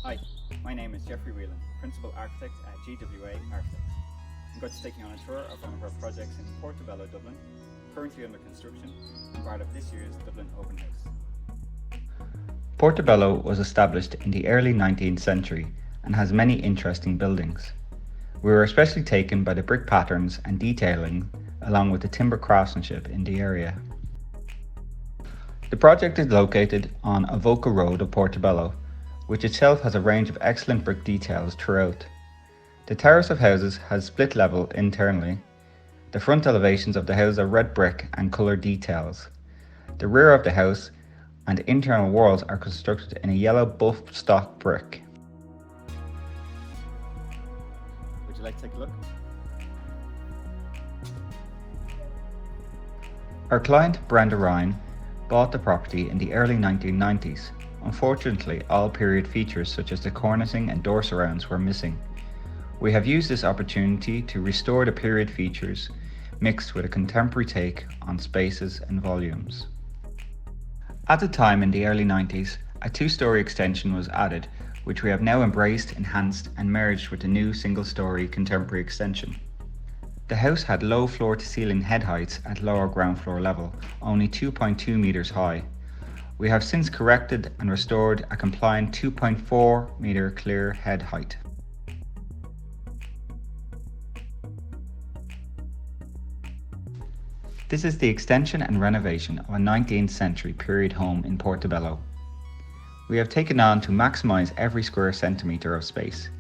Hi, my name is Geoffrey Whelan, Principal Architect at GWA Architects. I'm going to take you on a tour of one of our projects in Portobello, Dublin, currently under construction and part of this year's Dublin Open House. Portobello was established in the early 19th century and has many interesting buildings. We were especially taken by the brick patterns and detailing along with the timber craftsmanship in the area. The project is located on Avoca Road of Portobello, which itself has a range of excellent brick details throughout. The terrace of houses has split level internally. The front elevations of the house are red brick and coloured details. The rear of the house and internal walls are constructed in a yellow buff stock brick. Would you like to take a look? Our client, Brenda Ryan, bought the property in the early 1990s. Unfortunately, all period features such as the cornicing and door surrounds were missing. We have used this opportunity to restore the period features mixed with a contemporary take on spaces and volumes. At the time in the early 90s, a two-storey extension was added, which we have now embraced, enhanced and merged with the new single-storey contemporary extension. The house had low floor-to-ceiling head heights at lower ground floor level, only 2.2 metres high. We have since corrected and restored a compliant 2.4 metre clear head height. This is the extension and renovation of a 19th century period home in Portobello. We have taken on to maximise every square centimetre of space.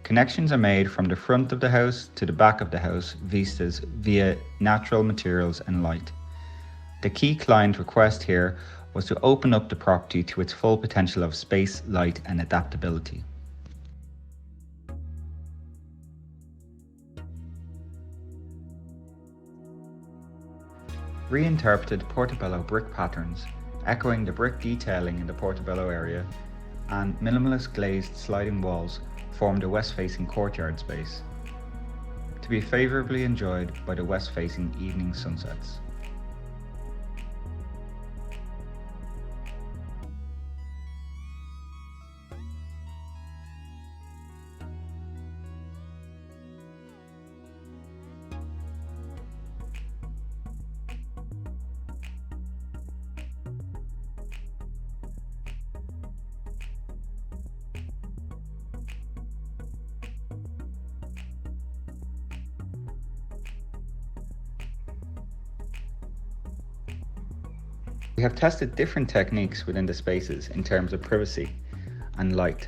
Connections are made from the front of the house to the back of the house vistas via natural materials and light. The key client request here was to open up the property to its full potential of space, light and adaptability. Reinterpreted Portobello brick patterns, echoing the brick detailing in the Portobello area, and minimalist glazed sliding walls form the west-facing courtyard space, to be favourably enjoyed by the west-facing evening sunsets. We have tested different techniques within the spaces in terms of privacy and light.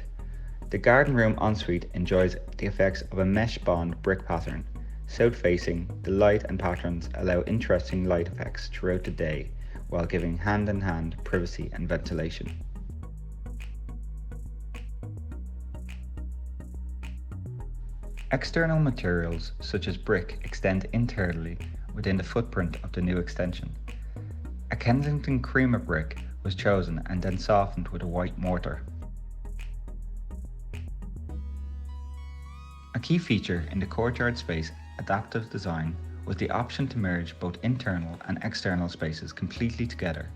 The garden room ensuite enjoys the effects of a mesh bond brick pattern. South facing, the light and patterns allow interesting light effects throughout the day while giving hand-in-hand privacy and ventilation. External materials such as brick extend internally within the footprint of the new extension. A Kensington creamer brick was chosen and then softened with a white mortar. A key feature in the courtyard space adaptive design was the option to merge both internal and external spaces completely together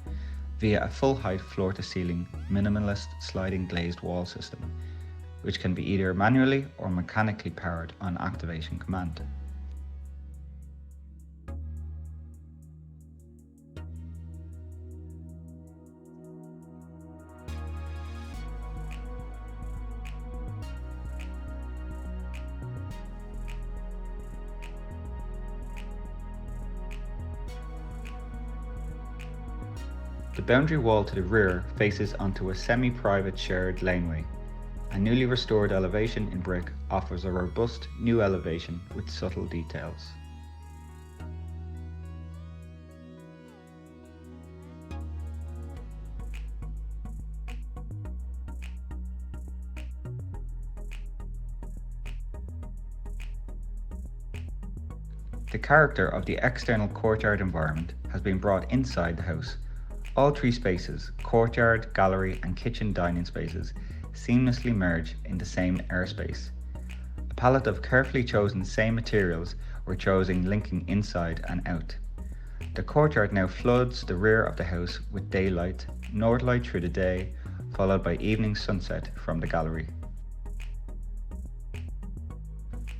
via a full height floor to ceiling minimalist sliding glazed wall system, which can be either manually or mechanically powered on activation command. The boundary wall to the rear faces onto a semi-private shared laneway. A newly restored elevation in brick offers a robust new elevation with subtle details. The character of the external courtyard environment has been brought inside the house. All three spaces, courtyard, gallery and kitchen dining spaces, seamlessly merge in the same airspace. A palette of carefully chosen same materials were chosen linking inside and out. The courtyard now floods the rear of the house with daylight, north light through the day, followed by evening sunset from the gallery.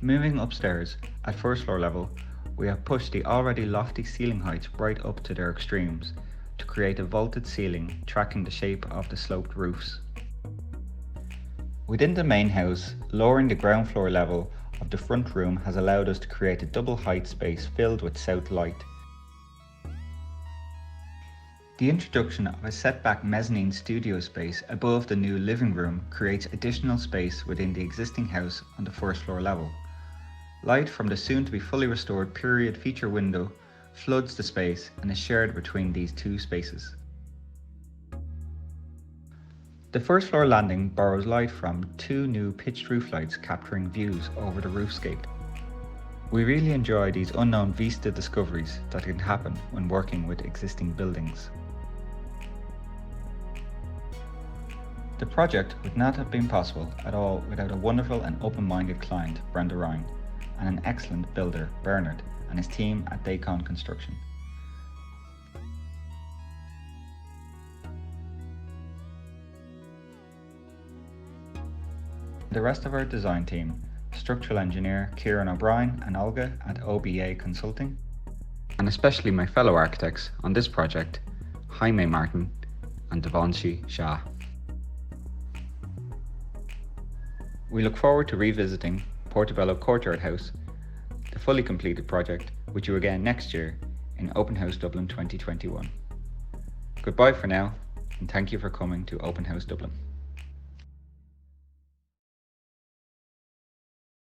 Moving upstairs, at first floor level, we have pushed the already lofty ceiling heights right up to their extremes to create a vaulted ceiling tracking the shape of the sloped roofs. Within the main house, lowering the ground floor level of the front room has allowed us to create a double height space filled with south light. The introduction of a setback mezzanine studio space above the new living room creates additional space within the existing house on the first floor level. Light from the soon to be fully restored period feature window floods the space and is shared between these two spaces. The first floor landing borrows light from two new pitched roof lights capturing views over the roofscape. We really enjoy these unknown vista discoveries that can happen when working with existing buildings. The project would not have been possible at all without a wonderful and open-minded client, Brenda Ryan, and an excellent builder, Bernard, and his team at Dacon Construction. The rest of our design team, structural engineer Kieran O'Brien and Olga at OBA Consulting, and especially my fellow architects on this project, Jaime Martin and Devanshi Shah. We look forward to revisiting Portobello Courtyard House, the fully completed project, with you again next year in Open House Dublin 2021. Goodbye for now, and thank you for coming to Open House Dublin.